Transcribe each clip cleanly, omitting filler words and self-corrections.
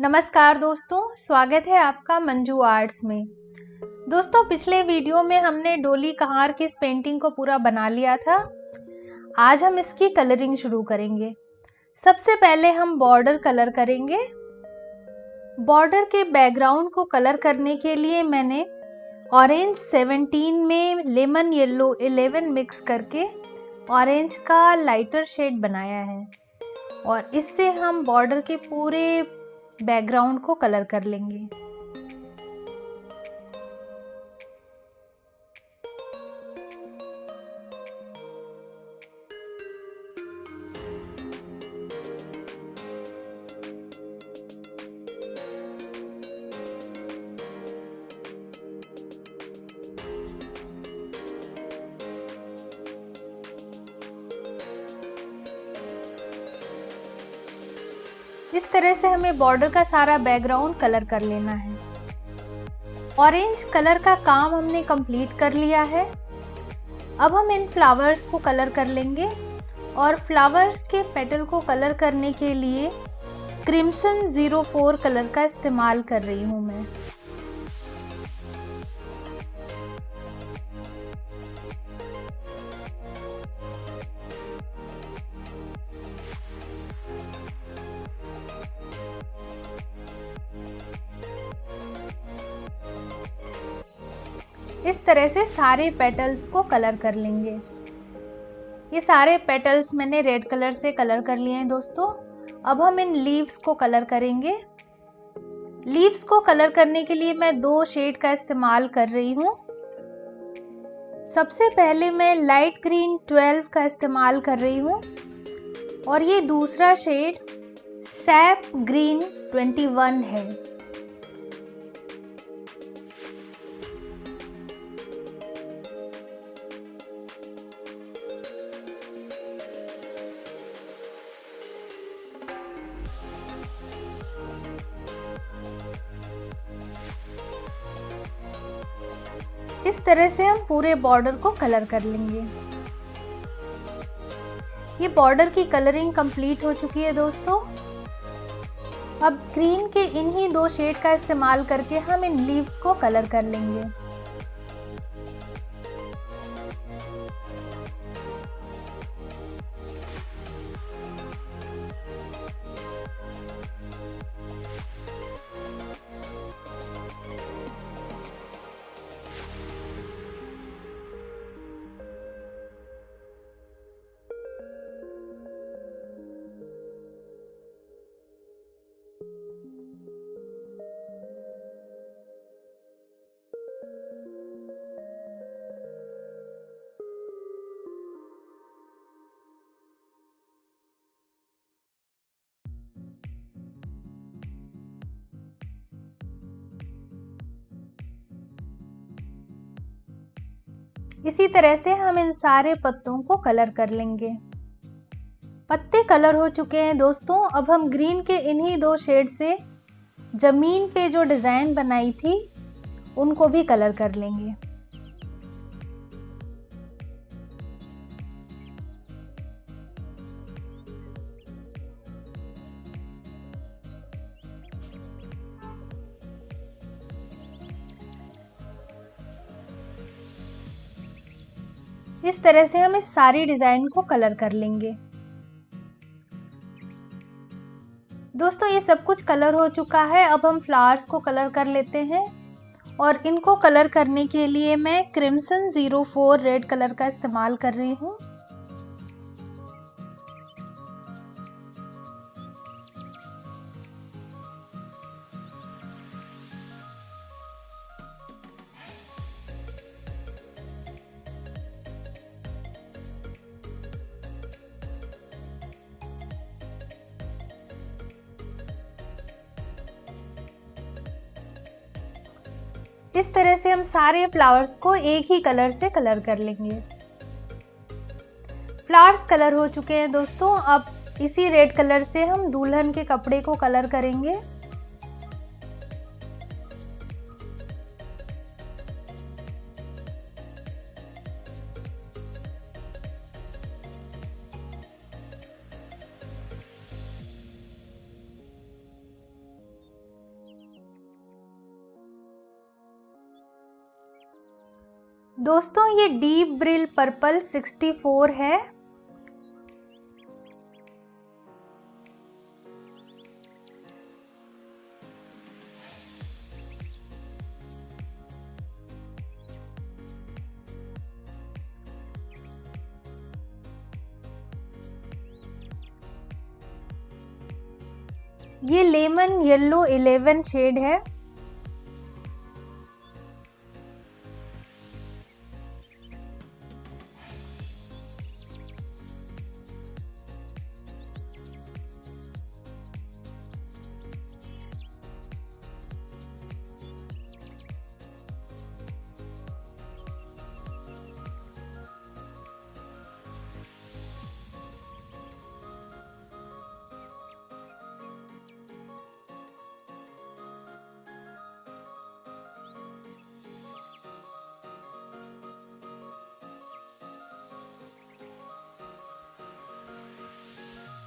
नमस्कार दोस्तों, स्वागत है आपका मंजू आर्ट्स में। दोस्तों, पिछले वीडियो में हमने डोली कहार की इस पेंटिंग को पूरा बना लिया था। आज हम इसकी कलरिंग शुरू करेंगे। सबसे पहले हम बॉर्डर कलर करेंगे। बॉर्डर के बैकग्राउंड को कलर करने के लिए मैंने ऑरेंज 17 में लेमन येलो 11 मिक्स करके ऑरेंज का लाइटर शेड बनाया है और इससे हम बॉर्डर के पूरे बैकग्राउंड को कलर कर लेंगे। इस तरह से हमें बॉर्डर का सारा बैकग्राउंड कलर कर लेना है। ऑरेंज कलर का काम हमने कंप्लीट कर लिया है। अब हम इन फ्लावर्स को कलर कर लेंगे और फ्लावर्स के पेटल को कलर करने के लिए क्रिम्सन 04 कलर का इस्तेमाल कर रही हूं मैं। इस तरह से सारे पेटल्स को कलर कर लेंगे। ये सारे पेटल्स मैंने रेड कलर से कलर कर लिए हैं दोस्तों। अब हम इन लीव्स को कलर करेंगे। लीव्स को कलर करने के लिए मैं दो शेड का इस्तेमाल कर रही हूँ। सबसे पहले मैं लाइट ग्रीन 12 का इस्तेमाल कर रही हूँ और ये दूसरा शेड सैप ग्रीन 21 है। इस तरह से हम पूरे बॉर्डर को कलर कर लेंगे। ये बॉर्डर की कलरिंग कंप्लीट हो चुकी है दोस्तों। अब ग्रीन के इन्हीं दो शेड का इस्तेमाल करके हम इन लीव्स को कलर कर लेंगे। इसी तरह से हम इन सारे पत्तों को कलर कर लेंगे। पत्ते कलर हो चुके हैं दोस्तों। अब हम ग्रीन के इन्हीं दो शेड से जमीन पे जो डिजाइन बनाई थी उनको भी कलर कर लेंगे। इस तरह से हम इस सारी डिजाइन को कलर कर लेंगे। दोस्तों, ये सब कुछ कलर हो चुका है। अब हम फ्लावर्स को कलर कर लेते हैं और इनको कलर करने के लिए मैं क्रिम्सन 04 रेड कलर का इस्तेमाल कर रही हूँ। इस तरह से हम सारे फ्लावर्स को एक ही कलर से कलर कर लेंगे। फ्लावर्स कलर हो चुके हैं दोस्तों। अब इसी रेड कलर से हम दुल्हन के कपड़े को कलर करेंगे। दोस्तों ये डीप ब्रिल पर्पल 64 है। ये लेमन येलो 11 शेड है।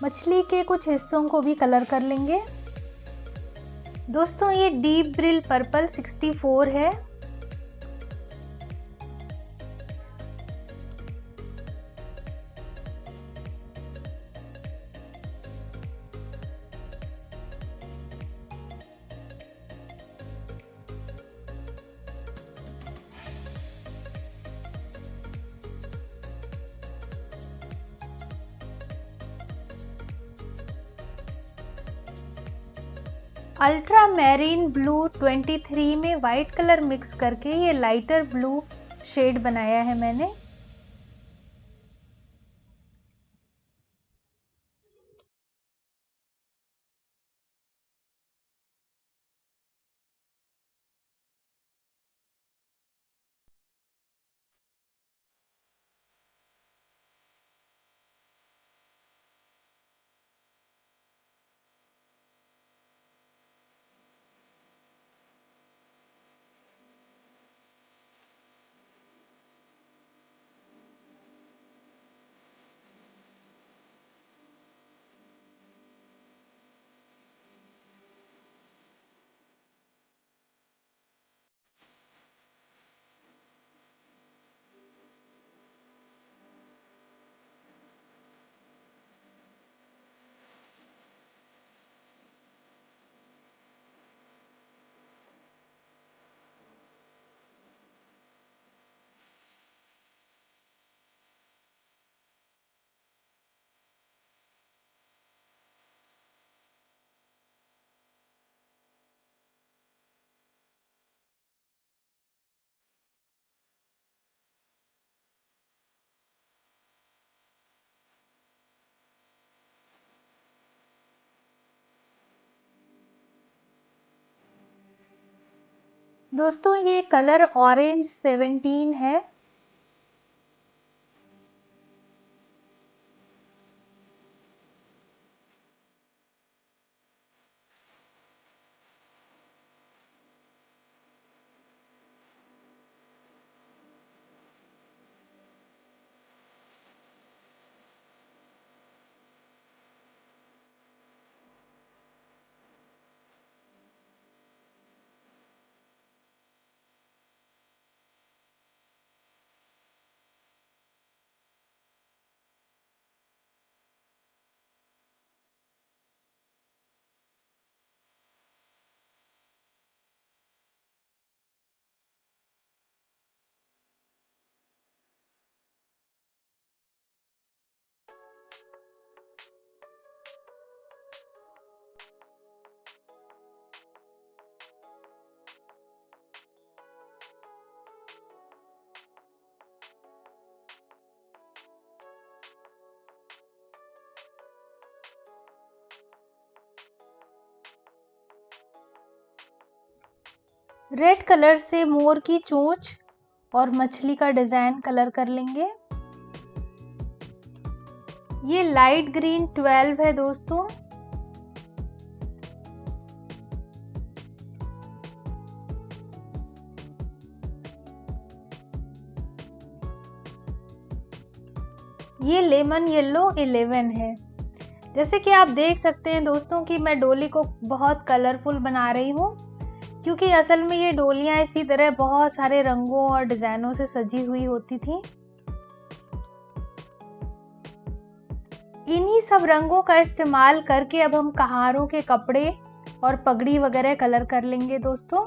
मछली के कुछ हिस्सों को भी कलर कर लेंगे। दोस्तों ये डीप ब्रिल पर्पल 64 है। अल्ट्रा मैरीन ब्लू 23 में वाइट कलर मिक्स करके ये लाइटर ब्लू शेड बनाया है मैंने। दोस्तों ये कलर ऑरेंज 17 है। रेड कलर से मोर की चोंच और मछली का डिजाइन कलर कर लेंगे। ये लाइट ग्रीन 12 है दोस्तों। ये लेमन येलो 11 है। जैसे कि आप देख सकते हैं दोस्तों कि मैं डोली को बहुत कलरफुल बना रही हूँ। क्योंकि असल में ये डोलियां इसी तरह बहुत सारे रंगों और डिजाइनों से सजी हुई होती थी। इन्हीं सब रंगों का इस्तेमाल करके अब हम कहारों के कपड़े और पगड़ी वगैरह कलर कर लेंगे दोस्तों।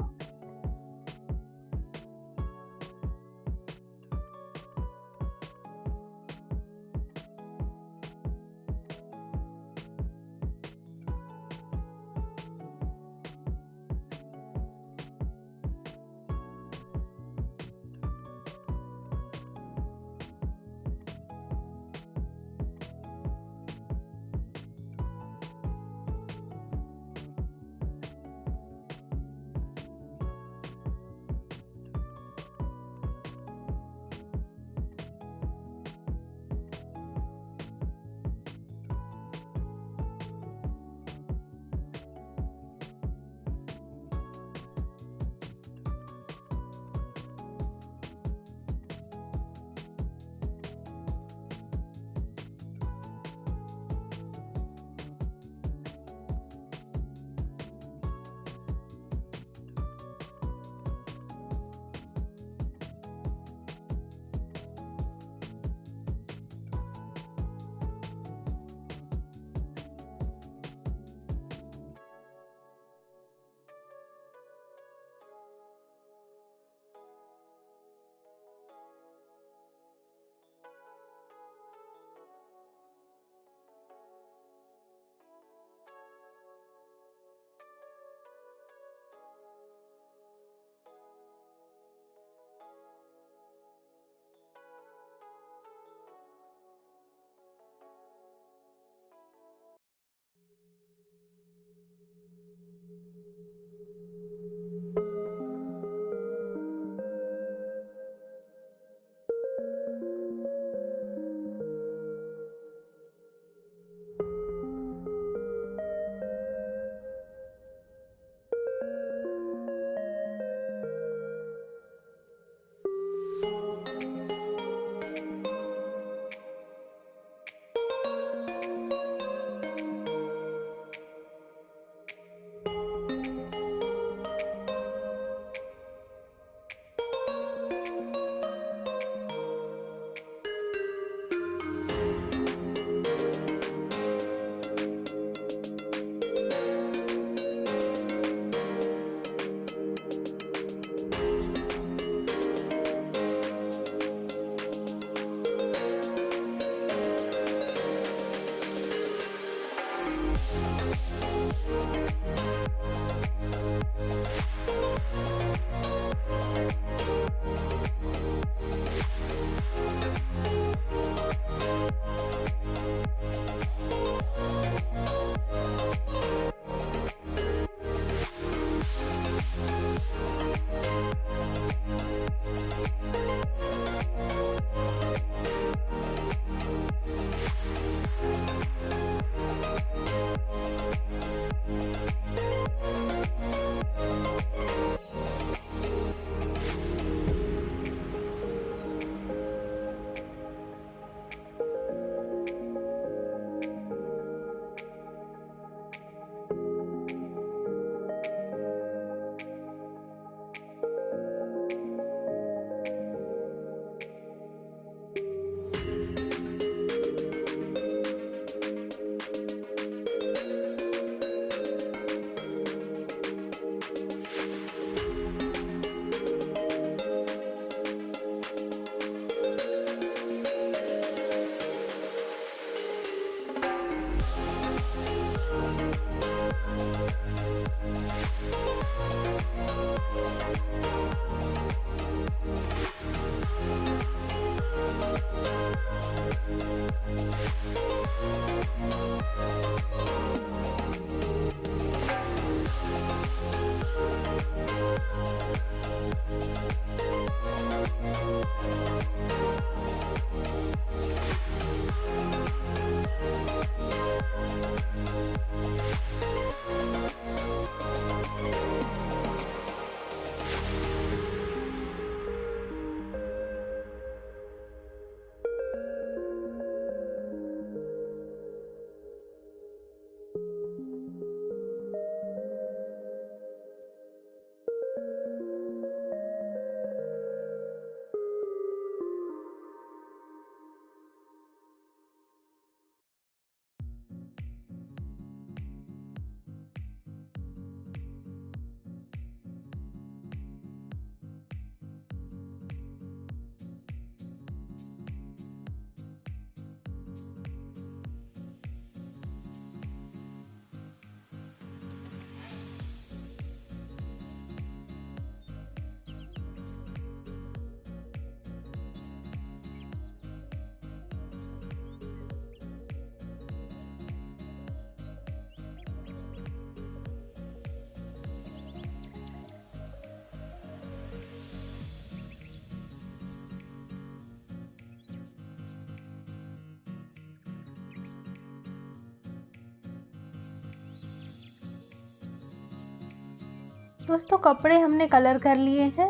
दोस्तों कपड़े हमने कलर कर लिए हैं।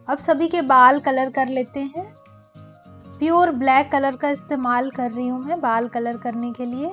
अब सभी के बाल कलर कर लेते हैं। प्योर ब्लैक कलर का इस्तेमाल कर रही हूँ मैं बाल कलर करने के लिए।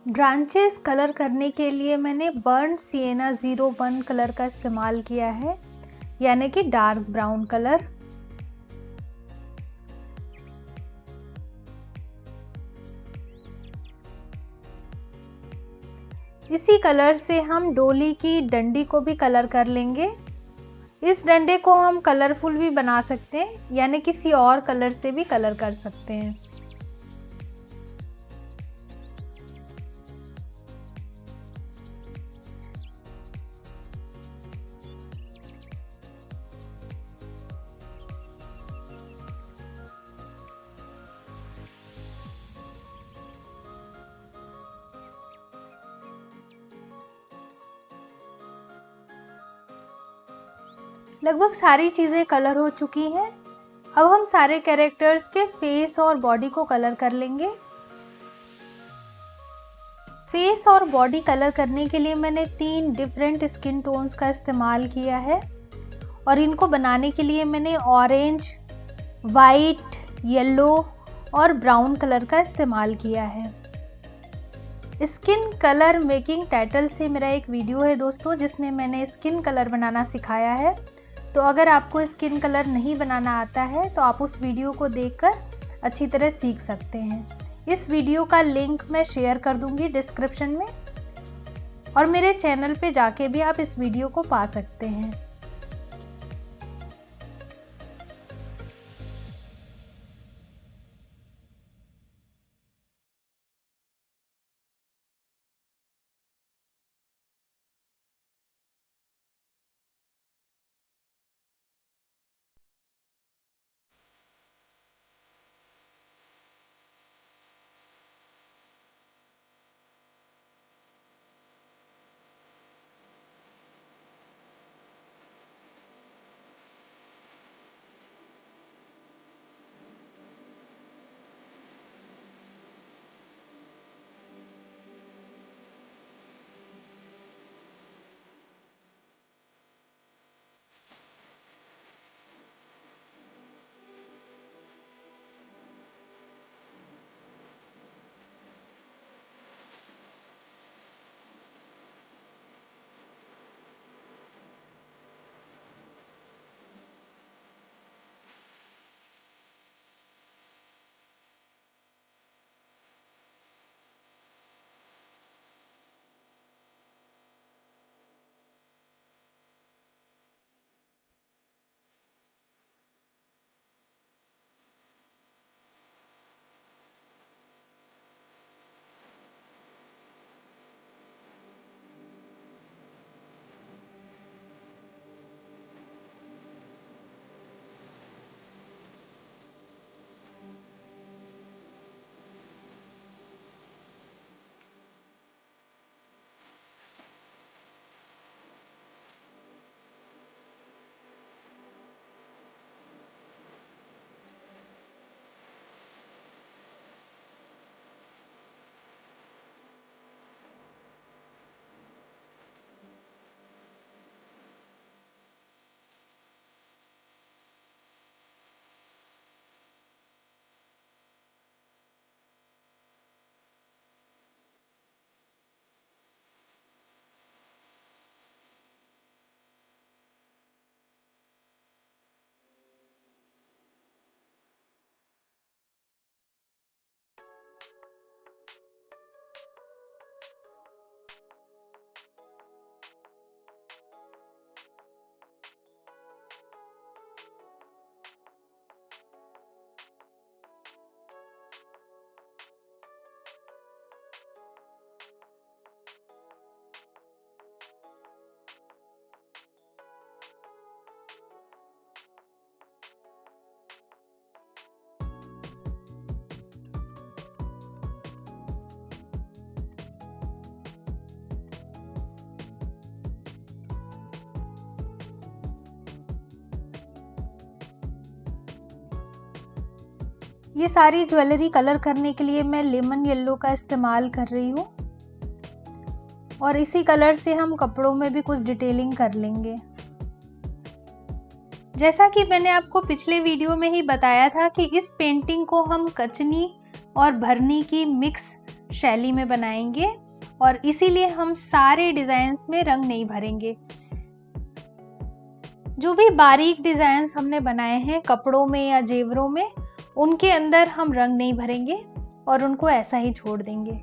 ब्रांचेस कलर करने के लिए मैंने बर्न सिएना 01 कलर का इस्तेमाल किया है, यानी कि डार्क ब्राउन कलर। इसी कलर से हम डोली की डंडी को भी कलर कर लेंगे। इस डंडे को हम कलरफुल भी बना सकते हैं, यानी किसी और कलर से भी कलर कर सकते हैं। लगभग सारी चीजें कलर हो चुकी हैं। अब हम सारे कैरेक्टर्स के फेस और बॉडी को कलर कर लेंगे। फेस और बॉडी कलर करने के लिए मैंने 3 डिफरेंट स्किन टोन्स का इस्तेमाल किया है और इनको बनाने के लिए मैंने ऑरेंज, वाइट, येलो और ब्राउन कलर का इस्तेमाल किया है। स्किन कलर मेकिंग टाइटल से मेरा एक वीडियो है दोस्तों, जिसमें मैंने स्किन कलर बनाना सिखाया है। तो अगर आपको स्किन कलर नहीं बनाना आता है तो आप उस वीडियो को देखकर अच्छी तरह सीख सकते हैं। इस वीडियो का लिंक मैं शेयर कर दूंगी डिस्क्रिप्शन में, और मेरे चैनल पे जाके भी आप इस वीडियो को पा सकते हैं। ये सारी ज्वेलरी कलर करने के लिए मैं लेमन येलो का इस्तेमाल कर रही हूँ और इसी कलर से हम कपड़ों में भी कुछ डिटेलिंग कर लेंगे। जैसा कि मैंने आपको पिछले वीडियो में ही बताया था कि इस पेंटिंग को हम कचनी और भरनी की मिक्स शैली में बनाएंगे और इसीलिए हम सारे डिजाइन्स में रंग नहीं भरेंगे। जो भी बारीक डिजाइन्स हमने बनाए हैं कपड़ों में या जेवरों में, उनके अंदर हम रंग नहीं भरेंगे और उनको ऐसा ही छोड़ देंगे।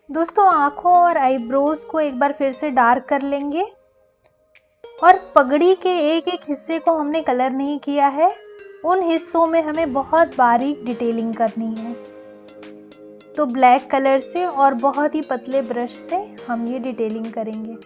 दोस्तों आंखों और आईब्रोज को एक बार फिर से डार्क कर लेंगे और पगड़ी के एक एक हिस्से को हमने कलर नहीं किया है, उन हिस्सों में हमें बहुत बारीक डिटेलिंग करनी है। तो ब्लैक कलर से और बहुत ही पतले ब्रश से हम ये डिटेलिंग करेंगे।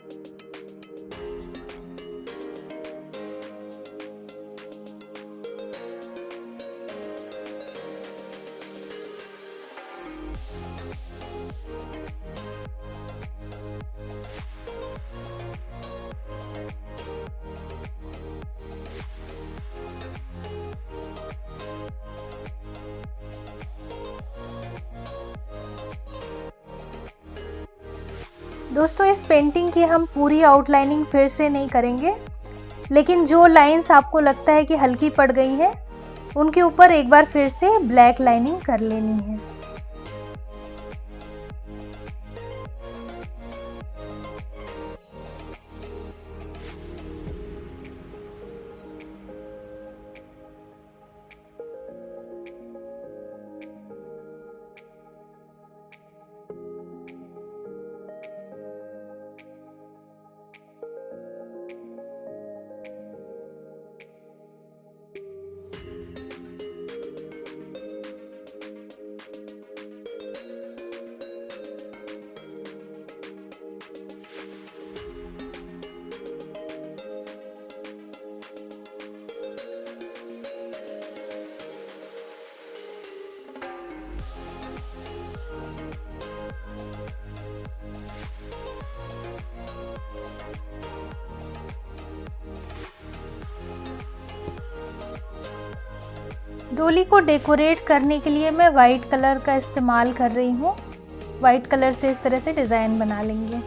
दोस्तों इस पेंटिंग की हम पूरी आउटलाइनिंग फिर से नहीं करेंगे, लेकिन जो लाइंस आपको लगता है कि हल्की पड़ गई हैं, उनके ऊपर एक बार फिर से ब्लैक लाइनिंग कर लेनी है। डोली को डेकोरेट करने के लिए मैं वाइट कलर का इस्तेमाल कर रही हूँ। वाइट कलर से इस तरह से डिज़ाइन बना लेंगे।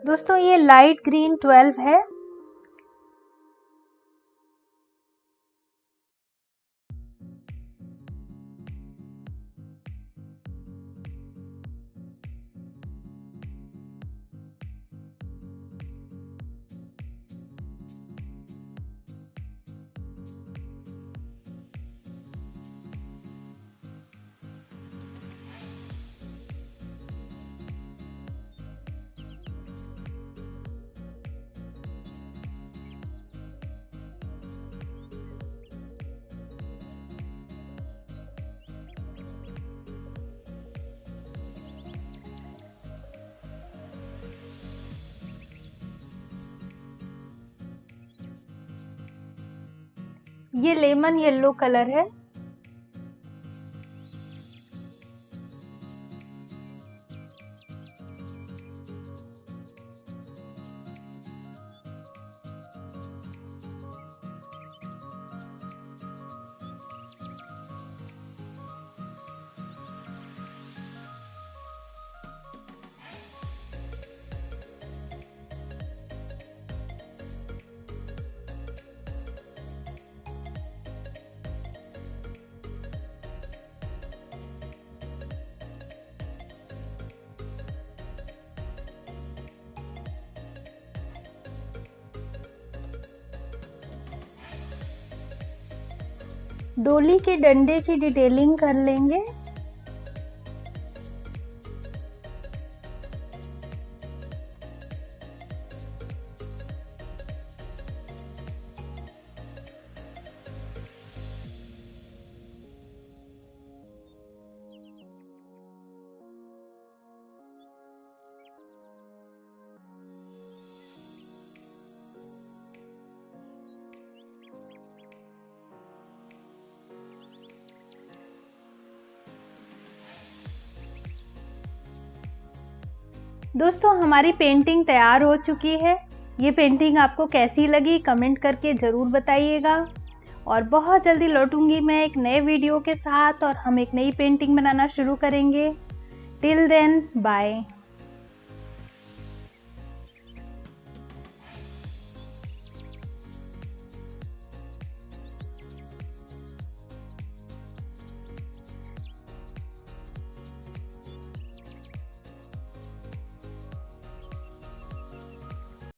दोस्तों ये लाइट ग्रीन 12 है। ये लेमन येलो कलर है। डोली के डंडे की डिटेलिंग कर लेंगे। दोस्तों हमारी पेंटिंग तैयार हो चुकी है। ये पेंटिंग आपको कैसी लगी कमेंट करके ज़रूर बताइएगा। और बहुत जल्दी लौटूंगी मैं एक नए वीडियो के साथ और हम एक नई पेंटिंग बनाना शुरू करेंगे। Till then bye.